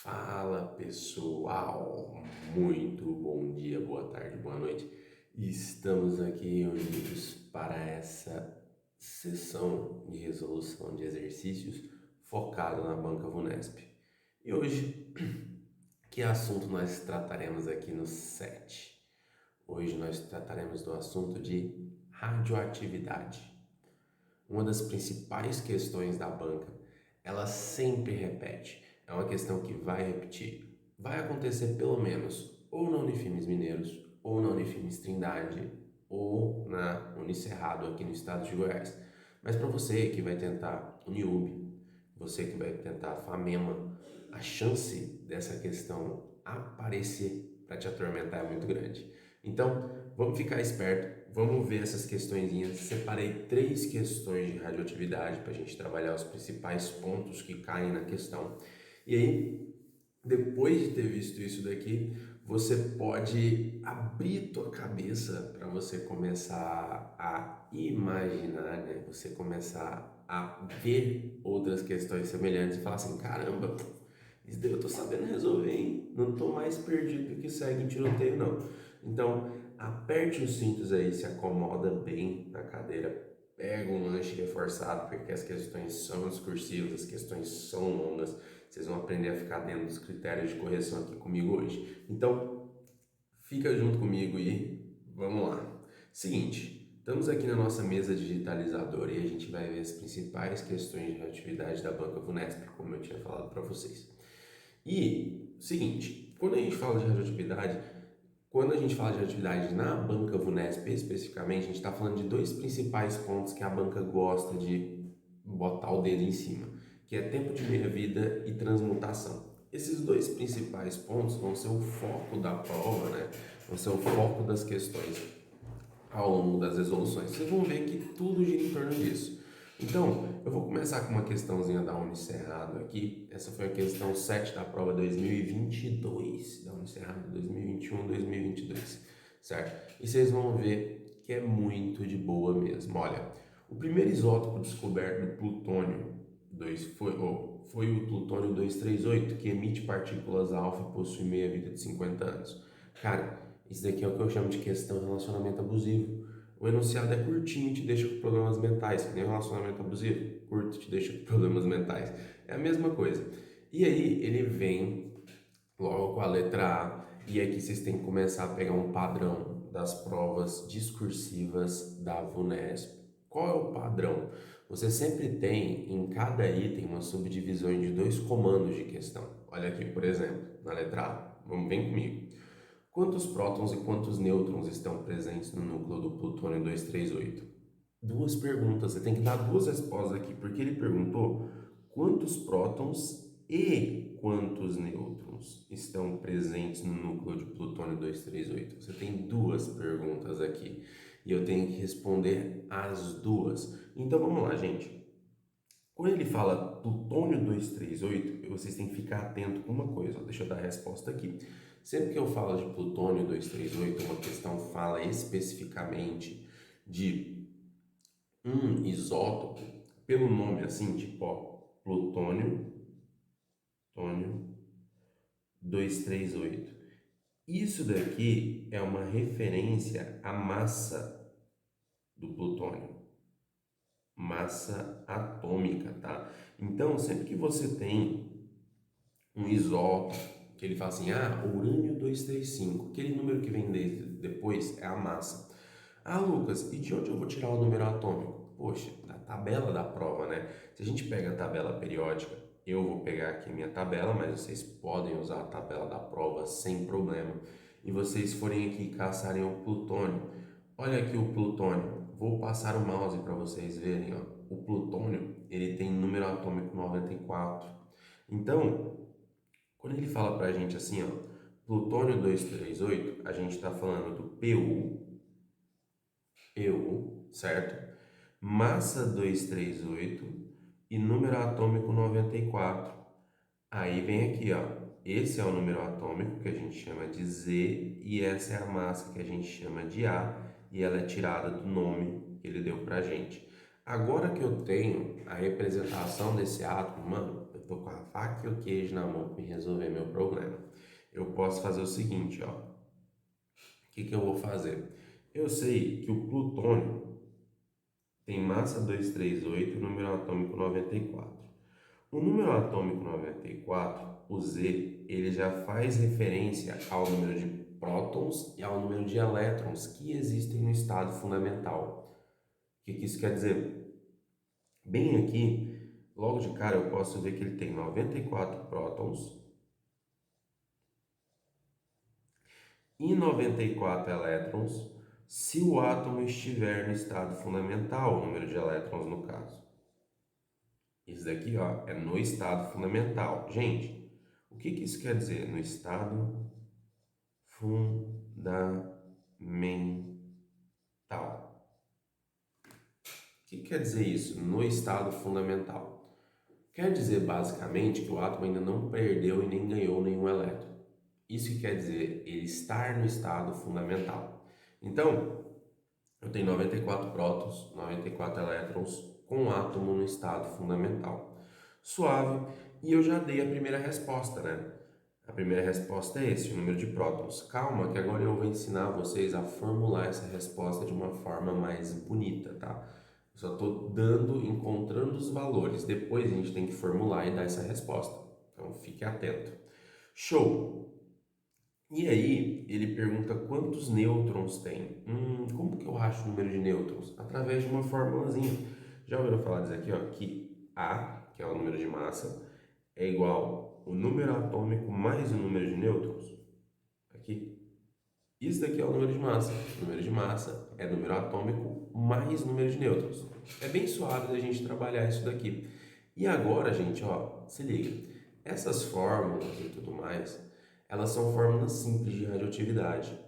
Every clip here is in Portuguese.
Fala pessoal, muito bom dia, boa tarde, boa noite. Estamos aqui reunidos para essa sessão de resolução de exercícios focado na banca Vunesp. E hoje, que assunto nós trataremos aqui no 7? Hoje nós trataremos do assunto de radioatividade. Uma das principais questões da banca, ela sempre repete. É uma questão que vai repetir. Vai acontecer pelo menos ou na Unifimes Mineiros, ou na Unifimes Trindade, ou na Unicerrado aqui no estado de Goiás. Mas para você que vai tentar Uniub, você que vai tentar FAMEMA, a chance dessa questão aparecer para te atormentar é muito grande. Então, vamos ficar esperto, vamos ver essas questõezinhas. Separei 3 questões de radioatividade para a gente trabalhar os principais pontos que caem na questão. E aí, depois de ter visto isso daqui, você pode abrir tua cabeça para você começar a imaginar, né? Você começar a ver outras questões semelhantes e falar assim, caramba, isso daí eu tô sabendo resolver, hein? Não tô mais perdido do que segue em tiroteio, não. Então, aperte os cintos aí, se acomoda bem na cadeira, pega um lanche reforçado, porque as questões são discursivas, as questões são longas, vocês vão aprender a ficar dentro dos critérios de correção aqui comigo hoje. Então, fica junto comigo e vamos lá. Seguinte, estamos aqui na nossa mesa digitalizadora e a gente vai ver as principais questões de radioatividade da banca Vunesp, como eu tinha falado para vocês. E, seguinte, quando a gente fala de radioatividade na banca Vunesp especificamente, a gente está falando de 2 principais pontos que a banca gosta de botar o dedo em cima, que é tempo de meia-vida e transmutação. Esses 2 principais pontos vão ser o foco da prova, né? Vão ser o foco das questões ao longo das resoluções. Vocês vão ver que tudo gira em torno disso. Então, eu vou começar com uma questãozinha da Unicerrado aqui. Essa foi a questão 7 da prova 2022, da Unicerrado 2021-2022, certo? E vocês vão ver que é muito de boa mesmo. Olha, o primeiro isótopo descoberto do plutônio 2 foi o plutônio 238, que emite partículas alfa e possui meia-vida de 50 anos. Cara, isso daqui é o que eu chamo de questão de relacionamento abusivo. O enunciado é curtinho e te deixa com problemas mentais, que nem relacionamento abusivo, curto te deixa com problemas mentais. É a mesma coisa. E aí ele vem logo com a letra A, e aqui vocês têm que começar a pegar um padrão das provas discursivas da VUNESP. Qual é o padrão? Você sempre tem em cada item uma subdivisão de 2 comandos de questão. Olha aqui, por exemplo, na letra A. Vem comigo. Quantos prótons e quantos nêutrons estão presentes no núcleo do plutônio 238? 2 perguntas, você tem que dar 2 respostas aqui, porque ele perguntou quantos prótons e quantos nêutrons estão presentes no núcleo de plutônio 238. Você tem 2 perguntas aqui e eu tenho que responder as 2. Então vamos lá, gente. Quando ele fala plutônio 238, vocês têm que ficar atento com uma coisa, ó, deixa eu dar a resposta aqui. Sempre que eu falo de plutônio 238, uma questão fala especificamente de um isótopo, pelo nome assim, tipo, ó, plutônio 238. Isso daqui é uma referência à massa do plutônio, massa atômica, tá? Então, sempre que você tem um isótopo, que ele fala assim, urânio 235, aquele número que vem depois é a massa. Ah, Lucas, e de onde eu vou tirar o número atômico? Poxa, da tabela da prova, né? Se a gente pega a tabela periódica, eu vou pegar aqui minha tabela, mas vocês podem usar a tabela da prova sem problema. E vocês forem aqui e caçarem o plutônio. Olha aqui o plutônio. Vou passar o mouse para vocês verem, ó. O plutônio, ele tem número atômico 94. Então, quando ele fala pra gente assim, ó, plutônio 238, a gente está falando do PU, certo? Massa 238 e número atômico 94. Aí vem aqui, ó, esse é o número atômico que a gente chama de Z e essa é a massa que a gente chama de A e ela é tirada do nome que ele deu pra gente. Agora que eu tenho a representação desse átomo, mano, eu tô com a faca e o queijo na mão para me resolver meu problema. Eu posso fazer o seguinte, ó. O que eu vou fazer? Eu sei que o plutônio tem massa 238 e número atômico 94. O número atômico 94, o Z, ele já faz referência ao número de prótons e ao número de elétrons que existem no estado fundamental. O que isso quer dizer? Bem aqui, logo de cara eu posso ver que ele tem 94 prótons e 94 elétrons se o átomo estiver no estado fundamental, o número de elétrons no caso. Isso daqui, ó, é no estado fundamental. Gente, o que isso quer dizer? No estado fundamental. O que quer dizer isso? No estado fundamental. Quer dizer, basicamente, que o átomo ainda não perdeu e nem ganhou nenhum elétron. Isso que quer dizer ele estar no estado fundamental. Então, eu tenho 94 prótons, 94 elétrons com o átomo no estado fundamental. Suave, e eu já dei a primeira resposta, né? A primeira resposta é esse, o número de prótons. Calma, que agora eu vou ensinar vocês a formular essa resposta de uma forma mais bonita, tá? Eu só estou encontrando os valores. Depois a gente tem que formular e dar essa resposta. Então fique atento. Show! E aí, ele pergunta quantos nêutrons tem. Como que eu acho o número de nêutrons? Através de uma formulazinha. Já ouviram falar disso aqui, ó? Que A, que é o número de massa, é igual o número atômico mais o número de nêutrons. Aqui. Isso daqui é o número de massa. O número de massa é número atômico mais número de nêutrons. É bem suave da gente trabalhar isso daqui. E agora, gente, ó, se liga. Essas fórmulas e tudo mais, elas são fórmulas simples de radioatividade.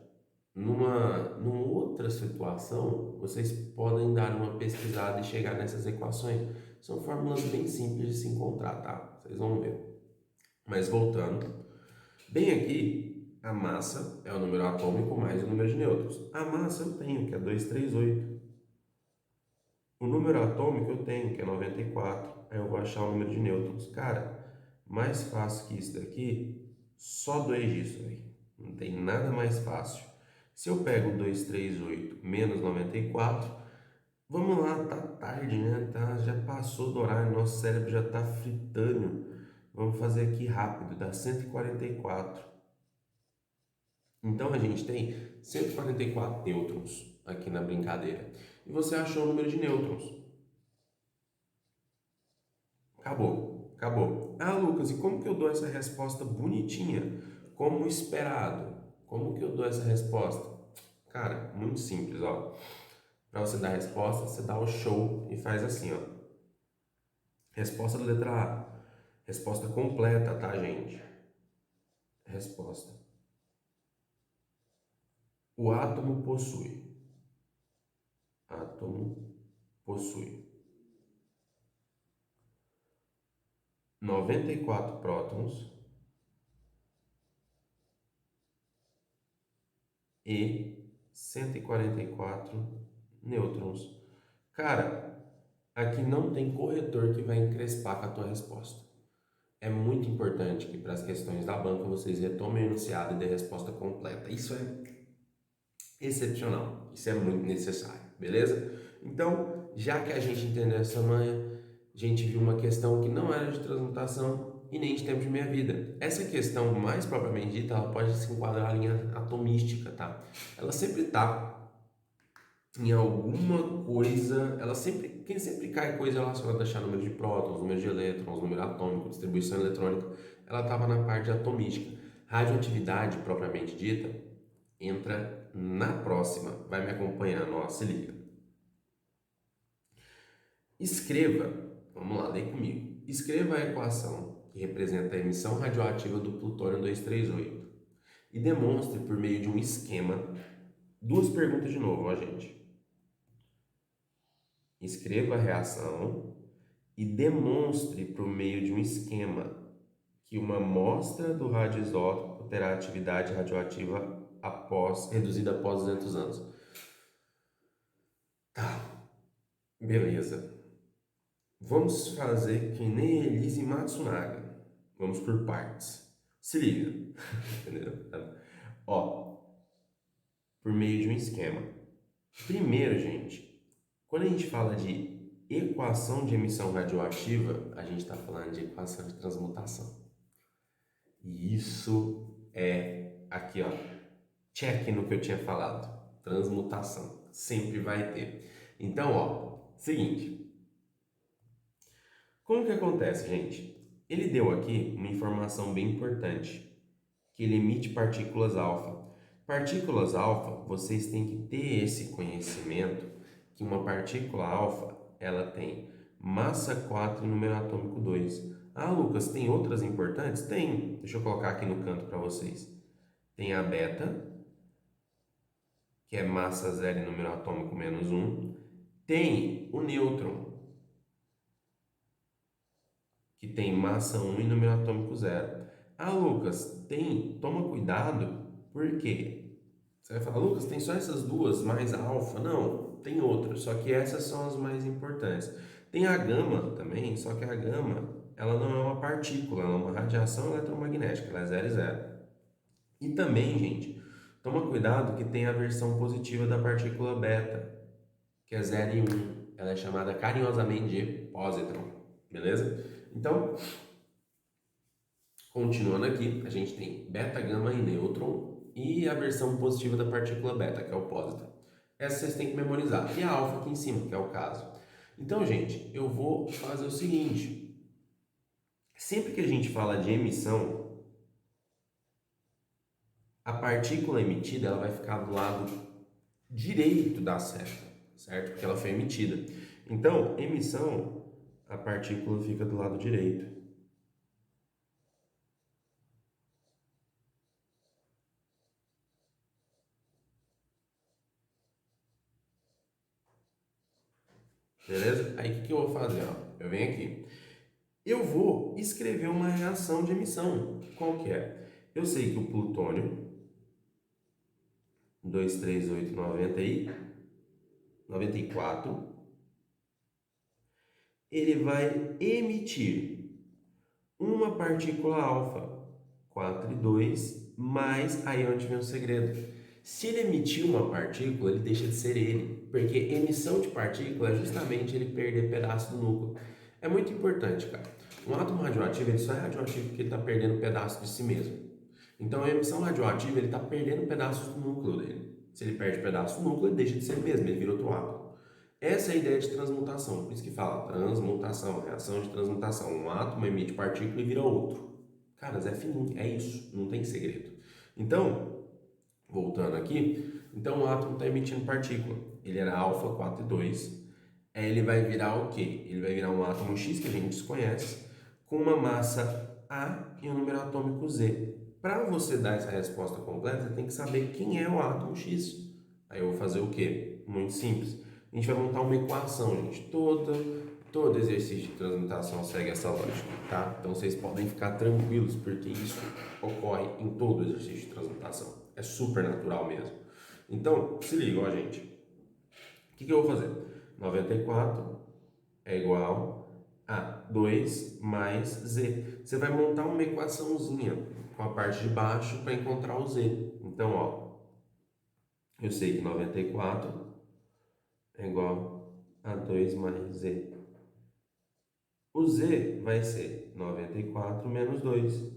Numa outra situação, vocês podem dar uma pesquisada e chegar nessas equações. São fórmulas bem simples de se encontrar, tá? Vocês vão ver. Mas voltando, bem aqui, a massa é o número atômico mais o número de nêutrons. A massa eu tenho, que é 238. O número atômico eu tenho, que é 94. Aí eu vou achar o número de nêutrons. Cara, mais fácil que isso daqui, só dois disso aí. Não tem nada mais fácil. Se eu pego 238 menos 94, vamos lá, tá tarde, né? Já passou do horário, nosso cérebro já tá fritando. Vamos fazer aqui rápido, dá 144. Então a gente tem 144 nêutrons aqui na brincadeira. E você achou o número de nêutrons. Acabou. Ah, Lucas, e como que eu dou essa resposta bonitinha? Como esperado? Como que eu dou essa resposta? Cara, muito simples, ó. Para você dar a resposta, você dá o show e faz assim, ó. Resposta da letra A. Resposta completa, tá, gente? Resposta. O átomo possui. Átomo possui 94 prótons e 144 nêutrons. Cara, aqui não tem corretor que vai encrespar com a tua resposta. É muito importante que para as questões da banca vocês retomem o enunciado e dê a resposta completa. Isso é excepcional, isso é muito necessário, beleza? Então, já que a gente entendeu essa manha, a gente viu uma questão que não era de transmutação e nem de tempo de meia-vida. Essa questão, mais propriamente dita, ela pode se enquadrar em linha atomística, tá? Ela sempre tá em alguma coisa, quem sempre cai coisa relacionada a achar número de prótons, número de elétrons, número atômico, distribuição eletrônica, ela estava na parte atomística. Radioatividade, propriamente dita, entra na próxima. Vai me acompanhando, ó, se liga. Escreva, vamos lá, lê comigo. Escreva a equação que representa a emissão radioativa do plutônio 238 e demonstre por meio de um esquema. Duas perguntas de novo, ó, gente. Escreva a reação e demonstre por meio de um esquema que uma amostra do radioisótopo terá atividade radioativa reduzida após 200 anos. Tá, beleza. Vamos fazer que nem Elise Matsunaga. Vamos por partes. Se liga. Entendeu? Ó, por meio de um esquema. Primeiro, gente, quando a gente fala de equação de emissão radioativa, a gente está falando de equação de transmutação. E isso é aqui, ó, check no que eu tinha falado. Transmutação. Sempre vai ter. Então, ó, seguinte. Como que acontece, gente? Ele deu aqui uma informação bem importante, que ele emite partículas alfa. Partículas alfa, vocês têm que ter esse conhecimento que uma partícula alfa, ela tem massa 4 e número atômico 2. Ah, Lucas, tem outras importantes? Tem. Deixa eu colocar aqui no canto para vocês. Tem a beta, que é massa 0 e número atômico menos 1. Tem o nêutron, que tem massa 1 e número atômico 0. Ah, Lucas, toma cuidado, porque você vai falar, Lucas, tem só essas duas mais a alfa? Não, tem outras, só que essas são as mais importantes. Tem a gama também, só que a gama, ela não é uma partícula, ela é uma radiação eletromagnética, ela é 0 e 0. E também, gente, toma cuidado que tem a versão positiva da partícula beta, que é 0 e 1. Ela é chamada carinhosamente de positron, beleza? Então, continuando aqui, a gente tem beta, gama e nêutron e a versão positiva da partícula beta, que é o pósitron. Essa vocês têm que memorizar. E a alfa aqui em cima, que é o caso. Então, gente, eu vou fazer o seguinte. Sempre que a gente fala de emissão, a partícula emitida ela vai ficar do lado direito da seta, certo? Porque ela foi emitida. Então, emissão, a partícula fica do lado direito. Beleza? Aí o que eu vou fazer? Ó? Eu venho aqui. Eu vou escrever uma reação de emissão. Qual que é? Eu sei que o plutônio 23894 ele vai emitir uma partícula alfa 4 e 2, mas aí é onde vem o segredo. Se ele emitir uma partícula, ele deixa de ser ele, porque emissão de partícula é justamente ele perder pedaço do núcleo. É muito importante, cara. Um átomo radioativo ele só é radioativo porque ele está perdendo pedaço de si mesmo. Então a emissão radioativa ele está perdendo pedaços do núcleo dele. Se ele perde pedaço do núcleo, ele deixa de ser ele mesmo, ele vira outro átomo. Essa é a ideia de transmutação, por isso que fala transmutação, reação de transmutação. Um átomo emite partícula e vira outro. Caras, é fininho, é isso, não tem segredo. Então, voltando aqui, então o átomo está emitindo partícula. Ele era alfa 4 e 2. Aí ele vai virar o quê? Ele vai virar um átomo X que a gente desconhece, com uma massa A e um número atômico Z. Para você dar essa resposta completa, você tem que saber quem é o átomo X. Aí eu vou fazer o quê? Muito simples. A gente vai montar uma equação, gente. Todo exercício de transmutação segue essa lógica, tá? Então vocês podem ficar tranquilos, porque isso ocorre em todo exercício de transmutação. É super natural mesmo. Então, se liga, ó, gente. O que eu vou fazer? 94 é igual a 2 mais z. Você vai montar uma equaçãozinha com a parte de baixo para encontrar o z. Então, ó, eu sei que 94 é igual a 2 mais z. O z vai ser 94 menos 2.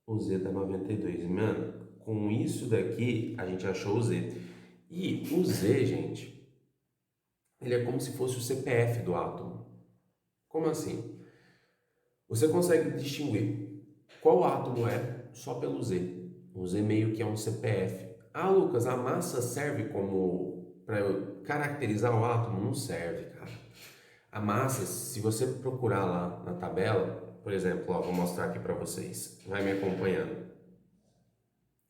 O z dá 92. Mano, com isso daqui, a gente achou o z. E o z, gente, ele é como se fosse o CPF do átomo. Como assim? Você consegue distinguir qual átomo é só pelo Z. O Z meio que é um CPF. Ah, Lucas, a massa serve como para eu caracterizar o átomo? Não serve, cara. A massa, se você procurar lá na tabela, por exemplo, ó, vou mostrar aqui para vocês. Vai me acompanhando.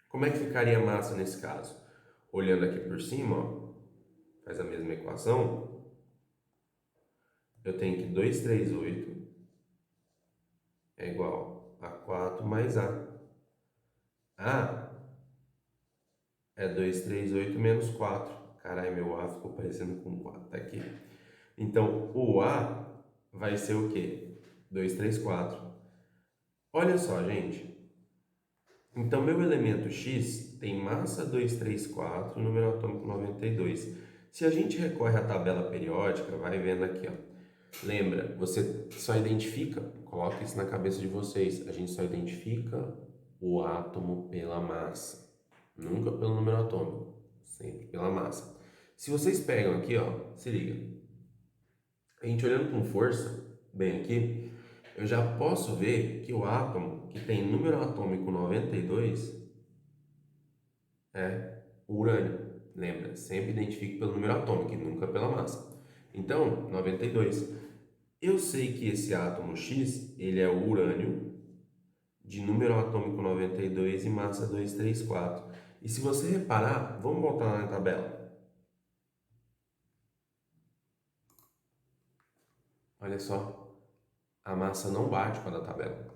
Como é que ficaria a massa nesse caso? Olhando aqui por cima, ó, faz a mesma equação. Eu tenho que 238 é igual a 4 mais A. A é 238 menos 4. Caralho, meu A ficou parecendo com 4. Tá aqui. Então, o A vai ser o quê? 2, 3, 4. Olha só, gente. Então, meu elemento X tem massa 2, 3, 4, número atômico 92. Se a gente recorre à tabela periódica, vai vendo aqui, ó. Lembra, você só identifica, coloca isso na cabeça de vocês, a gente só identifica o átomo pela massa, nunca pelo número atômico, sempre pela massa. Se vocês pegam aqui, ó, se liga, a gente olhando com força, bem aqui, eu já posso ver que o átomo que tem número atômico 92 é o urânio. Lembra, sempre identifique pelo número atômico e nunca pela massa. Então, 92. Eu sei que esse átomo X, ele é o urânio, de número atômico 92 e massa 234. E se você reparar, vamos voltar lá na tabela. Olha só, a massa não bate com a da tabela.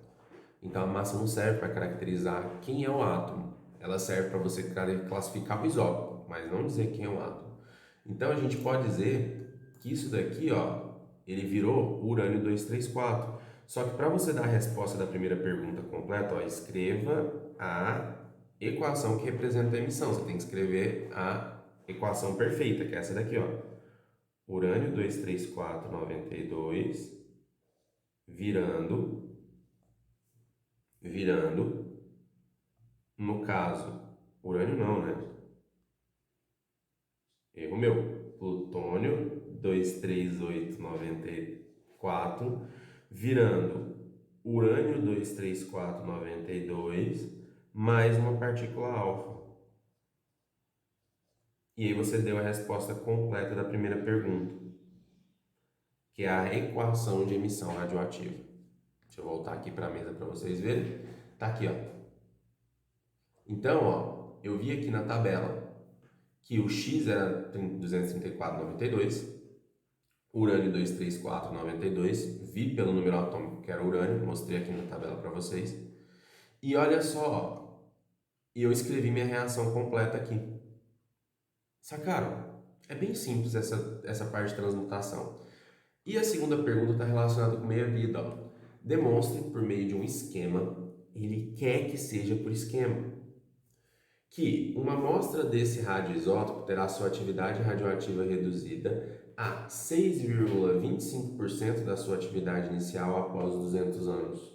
Então a massa não serve para caracterizar quem é o átomo. Ela serve para você classificar o isótopo, mas não dizer quem é o átomo. Então a gente pode dizer que isso daqui, ó, ele virou urânio 234. Só que para você dar a resposta da primeira pergunta completa, ó, escreva a equação que representa a emissão. Você tem que escrever a equação perfeita, que é essa daqui, ó. Urânio 23492 virando, no caso, urânio não, né? Erro meu. Plutônio 23894 virando urânio 23492 mais uma partícula alfa. E aí você deu a resposta completa da primeira pergunta, que é a equação de emissão radioativa. Deixa eu voltar aqui para a mesa para vocês verem. Tá aqui, ó. Então, ó, eu vi aqui na tabela que o X era 234,92, urânio 234,92, vi pelo número atômico que era urânio, mostrei aqui na tabela para vocês. E olha só, eu escrevi minha reação completa aqui. Sacaram? É bem simples essa parte de transmutação. E a segunda pergunta está relacionada com meia-vida. Demonstre por meio de um esquema, ele quer que seja por esquema, que uma amostra desse radioisótopo terá sua atividade radioativa reduzida a 6,25% da sua atividade inicial após 200 anos.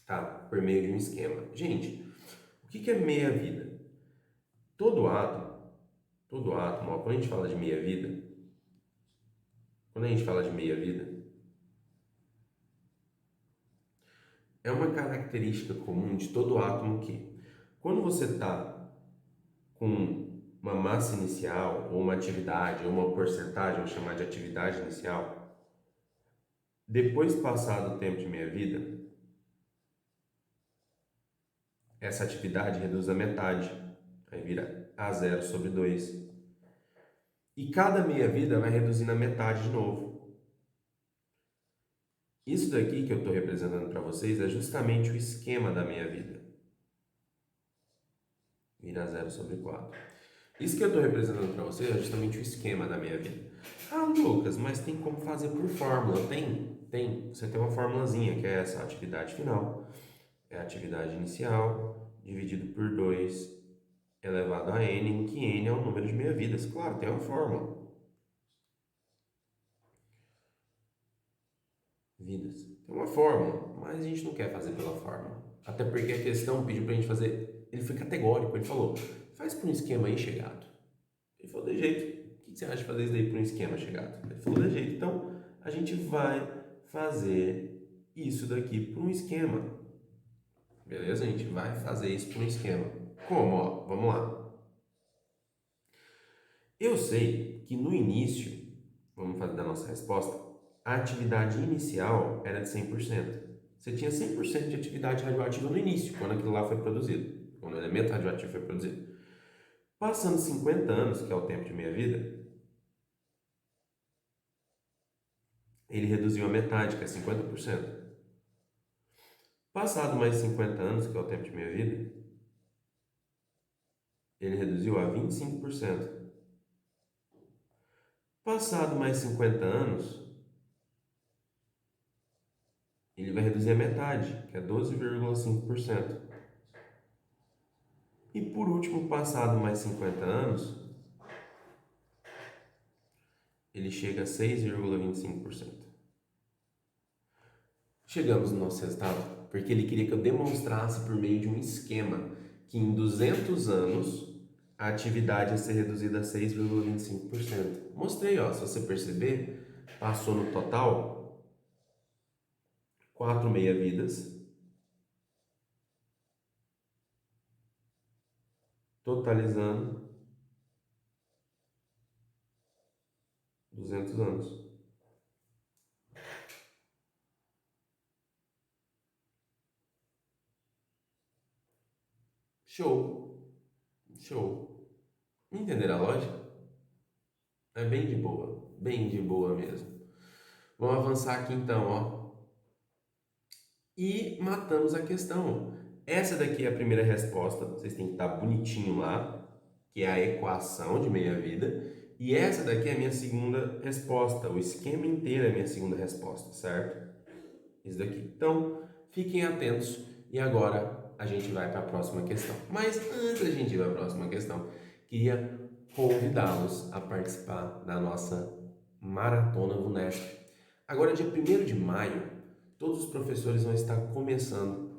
Tá? Por meio de um esquema. Gente, o que é meia-vida? Todo átomo, ó, quando a gente fala de meia-vida, é uma característica comum de todo átomo que, quando você está com uma massa inicial, ou uma atividade, ou uma porcentagem, vamos chamar de atividade inicial, depois passado o tempo de meia-vida, essa atividade reduz a metade, aí vira A0/2. E cada meia-vida vai reduzindo a metade de novo. Isso daqui que eu estou representando para vocês é justamente o esquema da meia-vida. Vira A0/4. Isso que eu estou representando para vocês é justamente o esquema da meia-vida. Ah, Lucas, mas tem como fazer por fórmula? Tem. Você tem uma formulazinha que é essa, atividade final. É a atividade inicial dividido por 2 elevado a n, em que n é o número de meia-vidas. Claro, tem uma fórmula. Vidas. Tem uma fórmula, mas a gente não quer fazer pela fórmula. Até porque a questão pediu pra gente fazer. Ele foi categórico, ele falou: faz por um esquema aí, chegado. Ele falou: de jeito. O que você acha de fazer isso daí por um esquema, chegado? Ele falou: de jeito. Então a gente vai fazer isso daqui por um esquema. Beleza? A gente vai fazer isso por um esquema. Como? Ó, vamos lá. Eu sei que no início, vamos fazer da nossa resposta, a atividade inicial era de 100%. Você tinha 100% de atividade radioativa no início, quando aquilo lá foi produzido, quando o elemento radioativo foi produzido. Passando 50 anos, que é o tempo de meia-vida, ele reduziu a metade, que é 50%. Passado mais 50 anos, que é o tempo de meia-vida, ele reduziu a 25%. Passado mais 50 anos, ele vai reduzir a metade, que é 12,5%. E por último, passado mais 50 anos, ele chega a 6,25%. Chegamos no nosso resultado porque ele queria que eu demonstrasse por meio de um esquema que em 200 anos a atividade ia ser reduzida a 6,25%. Mostrei, ó, se você perceber, passou no total 4 meia-vidas, totalizando 200 anos. Show, show. Entenderam a lógica? É bem de boa mesmo. Vamos avançar aqui então, ó. E matamos a questão. Essa daqui é a primeira resposta, vocês têm que estar bonitinho lá, que é a equação de meia-vida. E essa daqui é a minha segunda resposta, o esquema inteiro é a minha segunda resposta, certo? Isso daqui. Então, fiquem atentos e agora a gente vai para a próxima questão. Mas antes da gente ir para a próxima questão, queria convidá-los a participar da nossa Maratona VUNESP. Agora, dia 1º de maio, todos os professores vão estar começando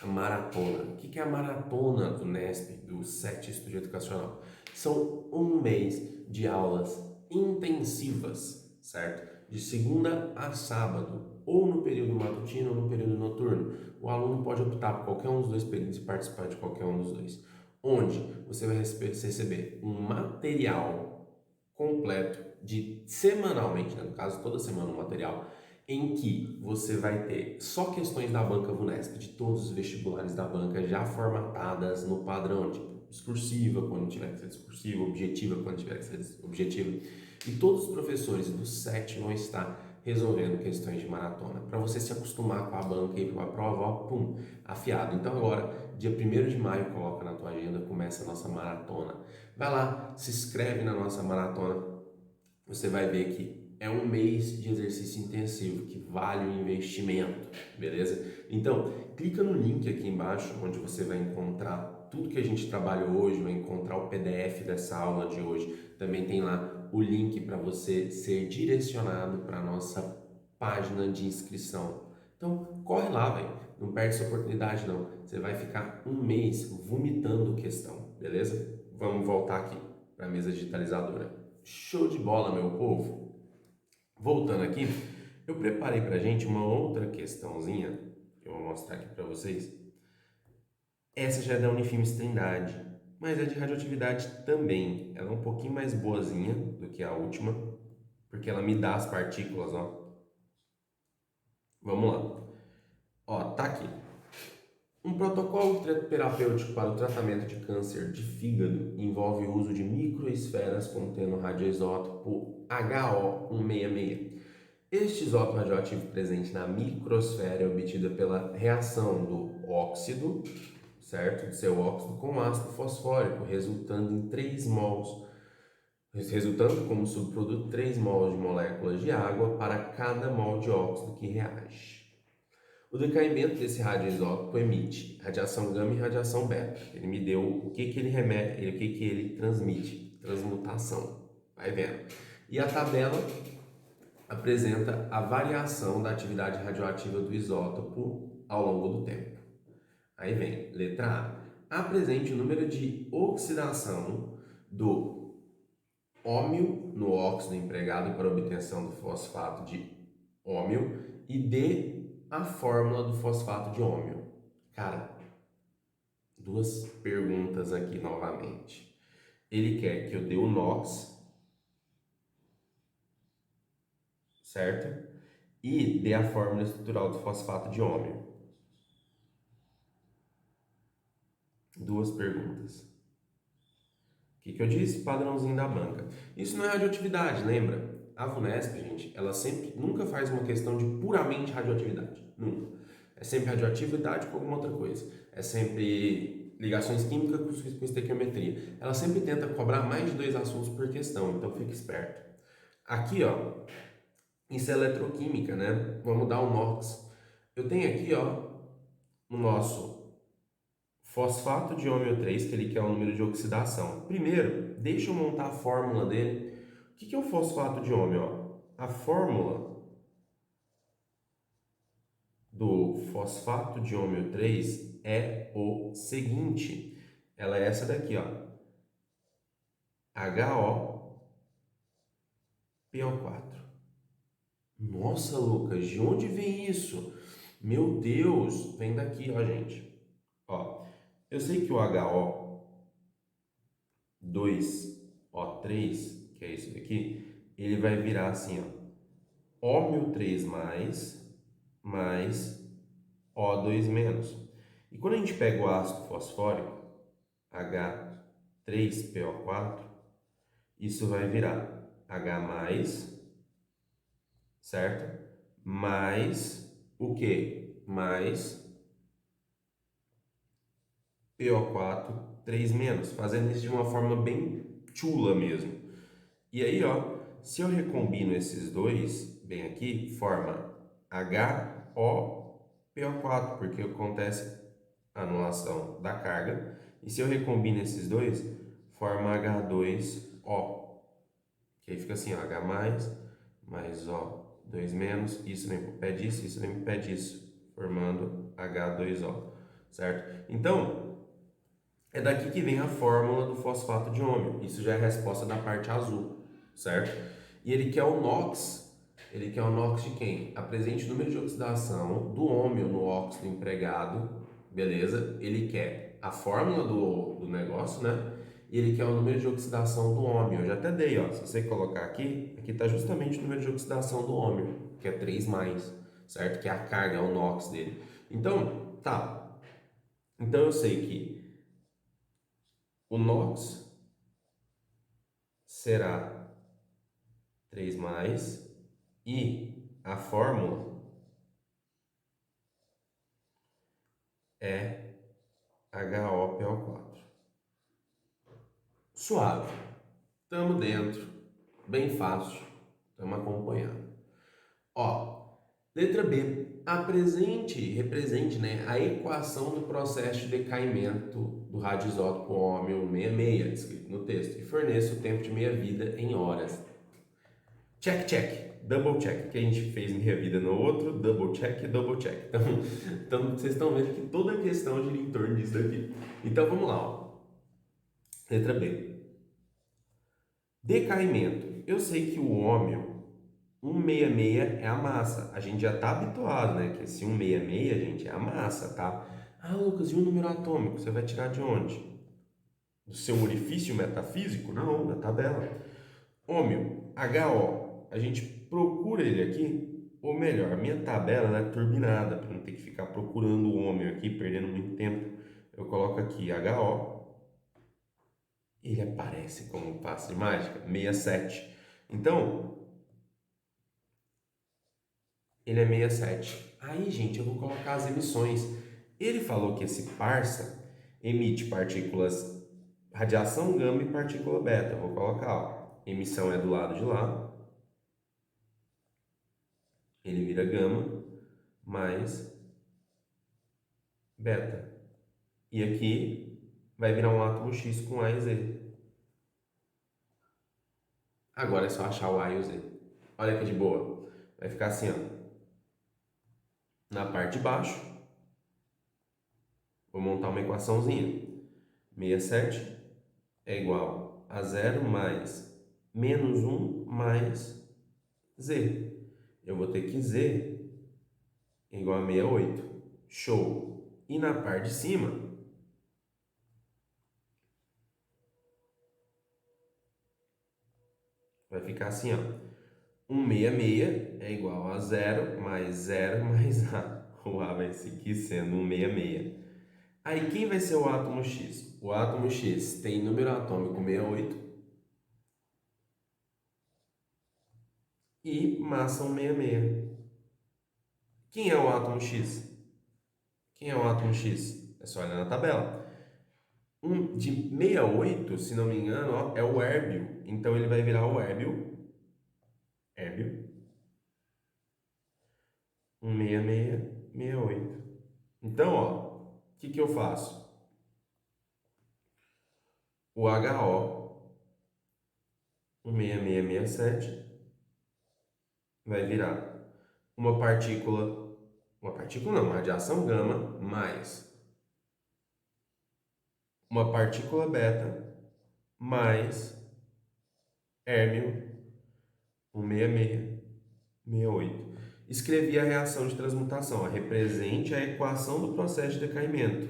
a maratona. O que é a maratona do NESP, do SET Estúdio Educacional? São um mês de aulas intensivas, certo? De segunda a sábado, ou no período matutino ou no período noturno. O aluno pode optar por qualquer um dos dois períodos e participar de qualquer um dos dois. Onde você vai receber um material completo de semanalmente, né? No caso toda semana um material em que você vai ter só questões da banca VUNESP, de todos os vestibulares da banca já formatadas no padrão, tipo discursiva quando tiver que ser discursiva, objetiva quando tiver que ser objetiva. E todos os professores do SET vão estar resolvendo questões de maratona, para você se acostumar com a banca e para a prova, ó, pum, afiado. Então agora, dia 1º de maio, coloca na tua agenda, começa a nossa maratona. Vai lá, se inscreve na nossa maratona, você vai ver que é um mês de exercício intensivo, que vale o investimento, beleza? Então, clica no link aqui embaixo, onde você vai encontrar tudo que a gente trabalhou hoje, vai encontrar o PDF dessa aula de hoje. Também tem lá o link para você ser direcionado para a nossa página de inscrição. Então, corre lá, velho. Não perde essa oportunidade, não. Você vai ficar um mês vomitando questão, beleza? Vamos voltar aqui para a mesa digitalizadora. Show de bola, meu povo! Voltando aqui, eu preparei pra gente uma outra questãozinha que eu vou mostrar aqui para vocês. Essa já é da Unifimes Trindade, mas é de radioatividade também. Ela é um pouquinho mais boazinha do que a última, porque ela me dá as partículas, ó. Vamos lá. Ó, tá aqui. Um protocolo terapêutico para o tratamento de câncer de fígado envolve o uso de microesferas contendo radioisótopo HO166. Este isótopo radioativo presente na microsfera é obtido pela reação do óxido, certo? De seu óxido com ácido fosfórico, resultando como subproduto 3 mols de moléculas de água para cada mol de óxido que reage. O decaimento desse radioisótopo emite radiação gama e radiação beta. Ele me deu o que ele remete, o que ele transmite, transmutação. Vai vendo. E a tabela apresenta a variação da atividade radioativa do isótopo ao longo do tempo. Aí vem, letra A. Apresente o número de oxidação do ômio no óxido empregado para obtenção do fosfato de ômio e dê a fórmula do fosfato de ômio. Cara, duas perguntas aqui novamente. Ele quer que eu dê o NOx, certo? E dê a fórmula estrutural do fosfato de ômio. Duas perguntas. O que eu disse? Padrãozinho da banca. Isso não é radioatividade, lembra? A VUNESP, gente, ela nunca faz uma questão de puramente radioatividade. Nunca. É sempre radioatividade com alguma outra coisa. É sempre ligações químicas com estequiometria. Ela sempre tenta cobrar mais de 2 assuntos por questão, então fique esperto. Aqui, ó, isso é eletroquímica, né? Vamos dar o NOx. Eu tenho aqui, ó, o nosso fosfato de ômega 3, que ele quer o número de oxidação. Primeiro, deixa eu montar a fórmula dele. O que é o fosfato de ômega? Ó? A fórmula do fosfato de ômega 3 é o seguinte. Ela é essa daqui, ó. HOPO4. Nossa, Lucas, de onde vem isso? Meu Deus, vem daqui, ó, gente. Ó, eu sei que o HO2O3, que é isso daqui, ele vai virar assim, ó, O-3 mais O2 menos. E quando a gente pega o ácido fosfórico, H3PO4, isso vai virar H mais, certo? Mais o quê? Mais PO4, 3 menos, fazendo isso de uma forma bem chula mesmo. E aí, ó, se eu recombino esses dois, bem aqui, forma HOPO4, porque acontece a anulação da carga. E se eu recombino esses dois, forma H2O, que aí fica assim, ó, H mais O, 2 menos, isso vem pro pé disso, isso vem pro pé disso, formando H2O, certo? Então, é daqui que vem a fórmula do fosfato de ômega. Isso já é a resposta da parte azul, certo? E ele quer o NOx. Ele quer o NOx de quem? Apresente o número de oxidação do ômega no óxido empregado, beleza? Ele quer a fórmula do negócio, né? E ele quer o número de oxidação do ômega. Eu já até dei, ó. Se você colocar aqui está justamente o número de oxidação do ômega, que é 3 mais, certo? Que é a carga, é o NOx dele. Então, tá. Então eu sei que o NOx será 3 mais e a fórmula é HOPO4. Suave. Tamo dentro. Bem fácil. Tamo acompanhando. Ó, letra B. Represente, né, a equação do processo de decaimento do radioisótopo ômega 66, descrito no texto, e forneça o tempo de meia-vida em horas. Check, check, double check, que a gente fez meia vida no outro, double check, double check. Então vocês estão vendo que toda a questão gira em torno disso daqui. Então vamos lá, ó. Letra B. Decaimento. Eu sei que o ômega 166 é a massa. A gente já está habituado, né? Que esse 166, gente, é a massa, tá? Ah, Lucas, e o número atômico? Você vai tirar de onde? Do seu orifício metafísico? Não, da tabela. Ômega, HO, a gente procura ele aqui, ou melhor, a minha tabela ela é turbinada, para não ter que ficar procurando o ômega aqui, perdendo muito tempo. Eu coloco aqui HO, e ele aparece como um passe de mágica, 67. Então, ele é 67. Aí, gente, eu vou colocar as emissões. Ele falou que esse parça emite partículas, radiação gama e partícula beta. Eu vou colocar, ó, emissão é do lado de lá, ele vira gama, mais beta. E aqui vai virar um átomo X com A e Z. Agora é só achar o A e o Z. Olha que de boa. Vai ficar assim, ó. Na parte de baixo, vou montar uma equaçãozinha. 67 é igual a 0 mais menos 1 mais Z. Eu vou ter que Z é igual a 68. Show! E na parte de cima, vai ficar assim, ó. 166 é igual a 0 mais A. O A vai seguir sendo 166. Aí quem vai ser o átomo X? O átomo X tem número atômico 68 e massa 166. Quem é o átomo X? Quem é o átomo X? É só olhar na tabela. De 68, se não me engano, ó, é o érbio. Então ele vai virar o érbio Érmio, 16668. Então, ó, o que eu faço? O HO 16667 vai virar uma partícula não, uma radiação gama mais uma partícula beta mais hérmio 16668. Escrevi a reação de transmutação, represente a equação do processo de decaimento.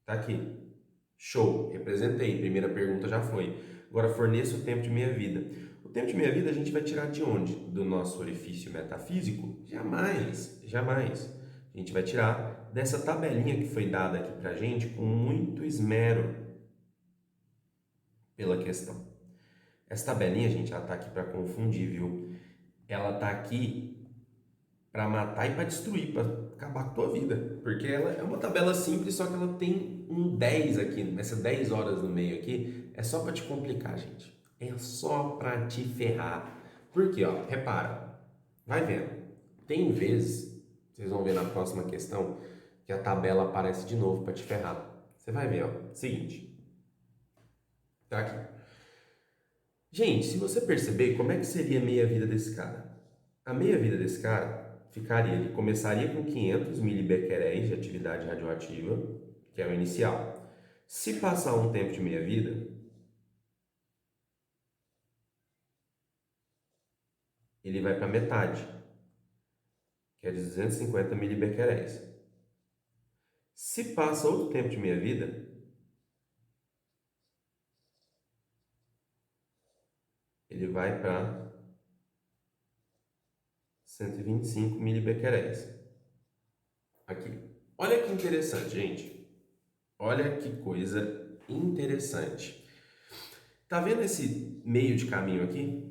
Tá aqui. Show, representei. Primeira pergunta já foi. Agora forneça o tempo de meia-vida. O tempo de meia-vida a gente vai tirar de onde? Do nosso orifício metafísico? Jamais, jamais. A gente vai tirar dessa tabelinha que foi dada aqui pra gente com muito esmero pela questão. Essa tabelinha, gente, ela tá aqui para confundir, viu? Ela tá aqui para matar e para destruir, para acabar com a tua vida. Porque ela é uma tabela simples, só que ela tem um 10 aqui, nessas 10 horas no meio aqui, é só para te complicar, gente. É só para te ferrar. Por quê? Ó, repara, vai vendo. Tem vezes, vocês vão ver na próxima questão, que a tabela aparece de novo para te ferrar. Você vai ver, ó. Seguinte, tá aqui. Gente, se você perceber, como é que seria a meia-vida desse cara? A meia-vida desse cara ficaria, ele começaria com 500 milibecqueréis de atividade radioativa, que é o inicial. Se passar um tempo de meia-vida, ele vai para metade, que é de 250 milibecqueréis. Se passa outro tempo de meia-vida, ele vai para 125 milibecqueréis. Aqui. Olha que interessante, gente. Olha que coisa interessante. Tá vendo esse meio de caminho aqui?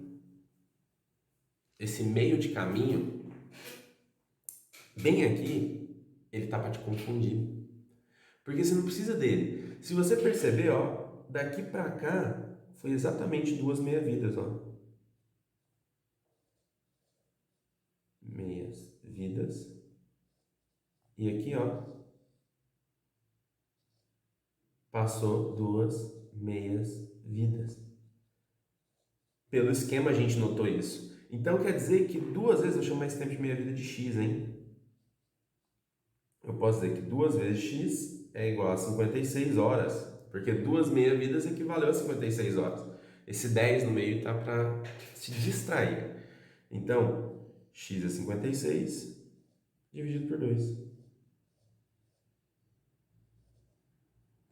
Esse meio de caminho, bem aqui, ele tá para te confundir. Porque você não precisa dele. Se você perceber, ó, daqui para cá foi exatamente duas meia-vidas, ó. Meias-vidas. E aqui, ó, passou duas meias-vidas. Pelo esquema a gente notou isso. Então quer dizer que duas vezes eu chamo esse tempo de meia-vida de x, hein? Eu posso dizer que 2 vezes x é igual a 56 horas, porque duas meia-vidas equivaleu a 56 horas. Esse 10 no meio está para se distrair. Então, x é 56 dividido por 2.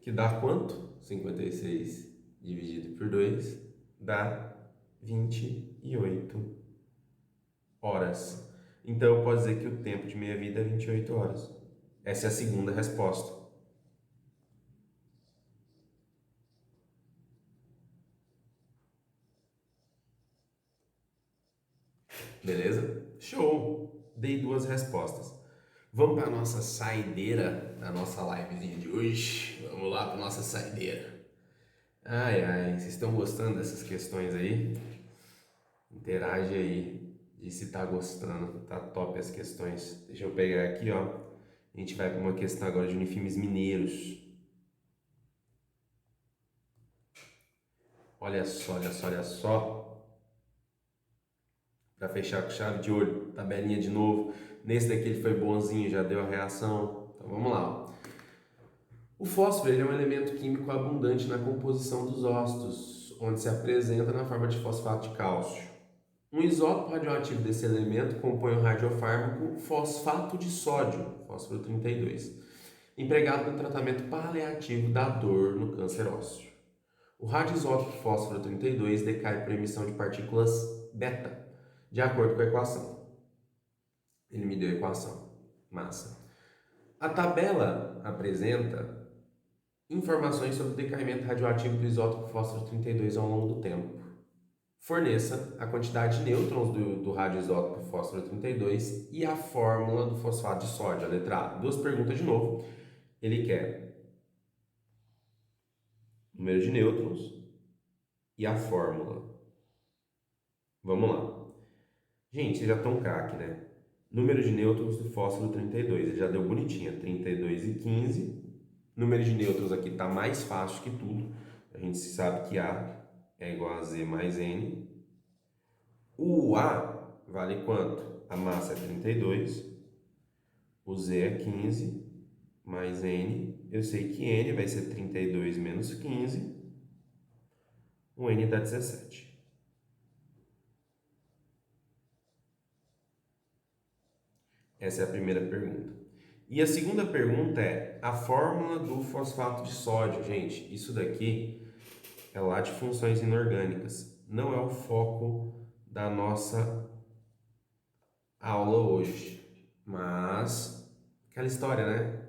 Que dá quanto? 56 dividido por 2 dá 28 horas. Então, eu posso dizer que o tempo de meia-vida é 28 horas. Essa é a segunda resposta. Beleza? Show! Dei duas respostas. Vamos para a nossa saideira da nossa livezinha de hoje. Vamos lá para nossa saideira. Ai, ai, vocês estão gostando dessas questões aí? Interage aí, diz se tá gostando. Tá top as questões. Deixa eu pegar aqui, ó. A gente vai para uma questão agora de uniformes mineiros. Olha só, olha só, olha só. Para fechar com chave de ouro, tabelinha de novo. Nesse daqui ele foi bonzinho, já deu a reação. Então vamos lá. O fósforo ele é um elemento químico abundante na composição dos óxidos, onde se apresenta na forma de fosfato de cálcio. Um isótopo radioativo desse elemento compõe o radiofármaco fosfato de sódio, fósforo 32, empregado no tratamento paliativo da dor no câncer ósseo. O radioisótopo fósforo 32 decai por emissão de partículas beta, de acordo com a equação. Ele me deu a equação. Massa. A tabela apresenta informações sobre o decaimento radioativo do isótopo fósforo 32 ao longo do tempo. Forneça a quantidade de nêutrons do radioisótopo fósforo 32 e a fórmula do fosfato de sódio, a letra A. Duas perguntas de novo. Ele quer número de nêutrons e a fórmula. Vamos lá. Gente, vocês já estão craque, né? Número de nêutrons do fósforo 32. Ele já deu bonitinha. 32 e 15. Número de nêutrons aqui está mais fácil que tudo. A gente sabe que A é igual a Z mais N. O A vale quanto? A massa é 32. O Z é 15 mais N. Eu sei que N vai ser 32 menos 15. O N dá 17. Essa é a primeira pergunta. E a segunda pergunta é a fórmula do fosfato de sódio. Gente, isso daqui é lá de funções inorgânicas. Não é o foco da nossa aula hoje. Mas, aquela história, né?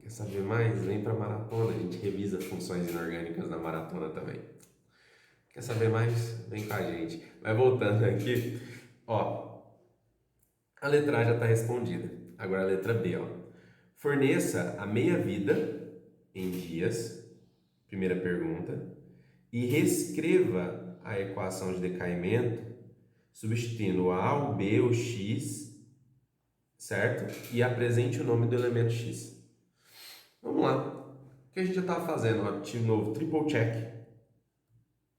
Quer saber mais? Vem pra maratona. A gente revisa funções inorgânicas na maratona também. Quer saber mais? Vem com a gente. Mas voltando aqui, ó, a letra A já está respondida. Agora a letra B, ó. Forneça a meia-vida em dias, primeira pergunta, e reescreva a equação de decaimento substituindo o A, o B, o X, certo? E apresente o nome do elemento X. Vamos lá. O que a gente já estava fazendo? Ó, de novo, triple check.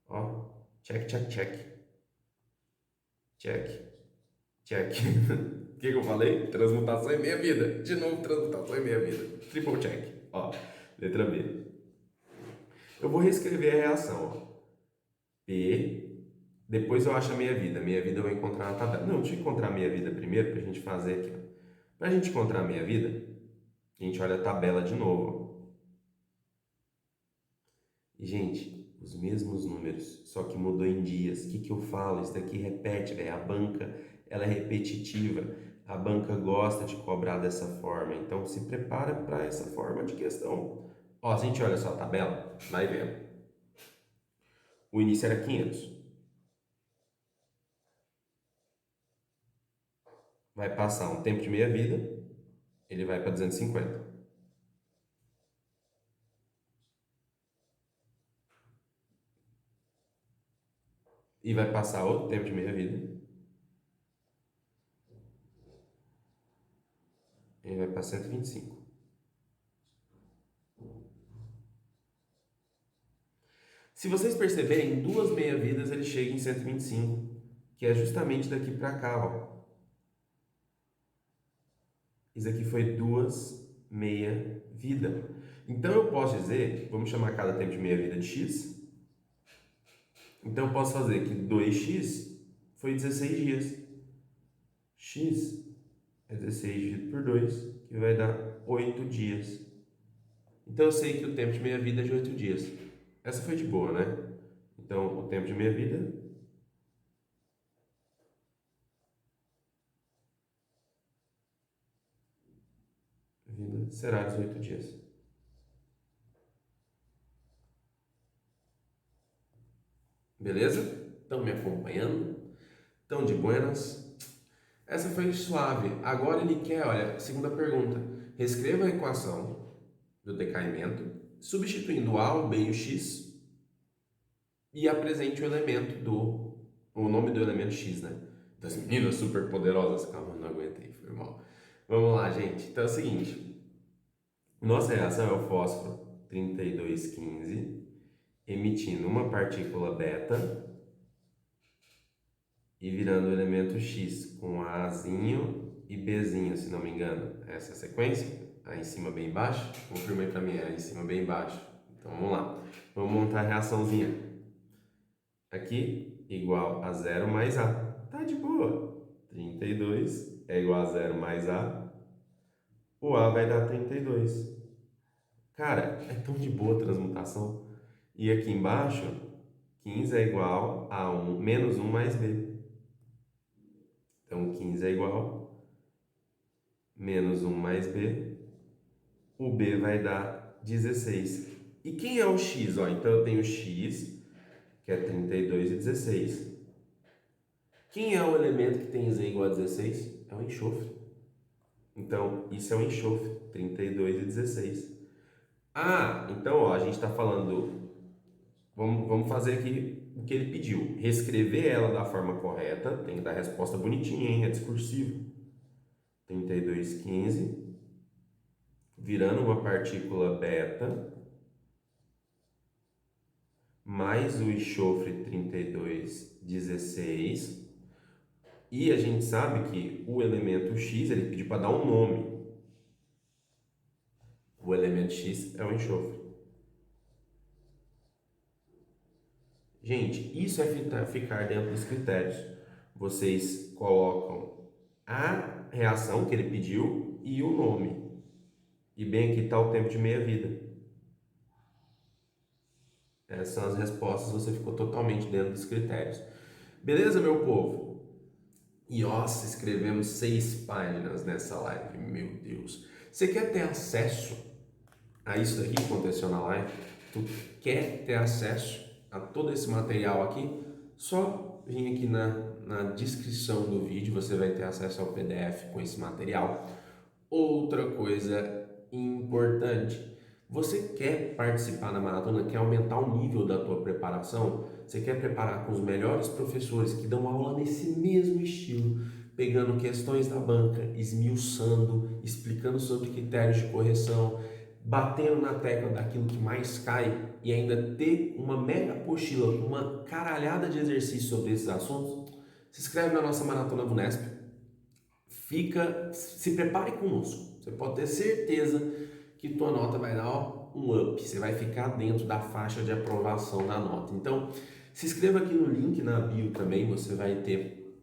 Ó, check, check, check. Check, check. O que eu falei? Transmutação em meia-vida. De novo, transmutação em meia-vida. Triple check. Ó, letra B. Eu vou reescrever a reação, ó. P, depois eu acho a meia-vida. Meia-vida eu vou encontrar na tabela. Não, deixa eu encontrar a meia-vida primeiro pra gente fazer aqui, ó. Pra gente encontrar a meia-vida, a gente olha a tabela de novo, ó. E, gente, os mesmos números, só que mudou em dias. O que que eu falo? Isso daqui repete, velho. A banca, ela é repetitiva. A banca gosta de cobrar dessa forma. Então, se prepara para essa forma de questão. Ó, se a gente olha só a tabela, vai vendo. O início era 500. Vai passar um tempo de meia-vida, ele vai para 250. E vai passar outro tempo de meia-vida, ele vai para 125. Se vocês perceberem, em duas meia-vidas ele chega em 125, que é justamente daqui para cá, ó. Isso aqui foi duas meia-vida. Então eu posso dizer, vamos chamar cada tempo de meia-vida de x. Então eu posso fazer que 2x foi 16 dias. X é 16 dividido por 2, que vai dar 8 dias. Então eu sei que o tempo de meia-vida é de 8 dias. Essa foi de boa, né? Então o tempo de meia-vida será 18 dias. Beleza? Estão me acompanhando? Estão de buenas? Essa foi suave. Agora ele quer, olha, segunda pergunta. Reescreva a equação do decaimento, substituindo o A, o B e o X e apresente o nome do elemento X, né? Das meninas super poderosas. Calma, não aguentei, foi mal. Vamos lá, gente. Então é o seguinte. Nossa reação é o fósforo 3215 emitindo uma partícula beta e virando o elemento X com Azinho e Bzinho, se não me engano. Essa é a sequência? A em cima bem embaixo? Confirma aí pra mim, A em cima bem embaixo. Então vamos lá. Vamos montar a reaçãozinha. Aqui, igual a zero mais A. Tá de boa. 32 é igual a zero mais A. O A vai dar 32. Cara, é tão de boa a transmutação. E aqui embaixo, 15 é igual a 1 menos 1 mais B. Então, 15 é igual menos 1 mais B. O B vai dar 16. E quem é o X? Ó, então, eu tenho X, que é 32 e 16. Quem é o elemento que tem Z igual a 16? É o enxofre. Então, isso é o enxofre, 32 e 16. Ah, então, ó, a gente está falando... Vamos fazer aqui o que ele pediu. Reescrever ela da forma correta, tem que dar a resposta bonitinha, hein? É discursivo. 3215, virando uma partícula beta, mais o enxofre 3216. E a gente sabe que o elemento X, ele pediu para dar um nome. O elemento X é o enxofre. Gente, isso é ficar dentro dos critérios. Vocês colocam a reação que ele pediu e o nome. E bem aqui está o tempo de meia-vida. Essas são as respostas, você ficou totalmente dentro dos critérios. Beleza, meu povo? E nossa, escrevemos 6 páginas nessa live, meu Deus. Você quer ter acesso a isso daqui que aconteceu na live? Tu quer ter acesso a todo esse material aqui? Só vir aqui na descrição do vídeo, você vai ter acesso ao PDF com esse material. Outra coisa importante, você quer participar da maratona, quer aumentar o nível da tua preparação? Você quer preparar com os melhores professores que dão aula nesse mesmo estilo, pegando questões da banca, esmiuçando, explicando sobre critérios de correção, batendo na tecla daquilo que mais cai e ainda ter uma mega apostila com uma caralhada de exercícios sobre esses assuntos? Se inscreve na nossa Maratona Vunesp. Se prepare conosco. Você pode ter certeza que tua nota vai dar um up. Você vai ficar dentro da faixa de aprovação da nota. Então, se inscreva aqui no link na bio também. Você vai ter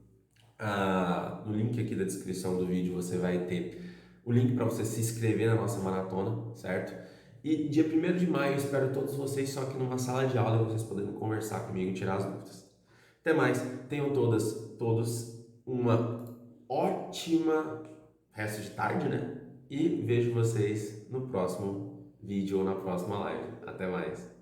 no link aqui da descrição do vídeo. Você vai ter o link para você se inscrever na nossa maratona, certo? E dia 1º de maio eu espero todos vocês só aqui numa sala de aula, vocês podendo conversar comigo e tirar as dúvidas. Até mais. Tenham todos uma ótima resto de tarde, né? E vejo vocês no próximo vídeo ou na próxima live. Até mais.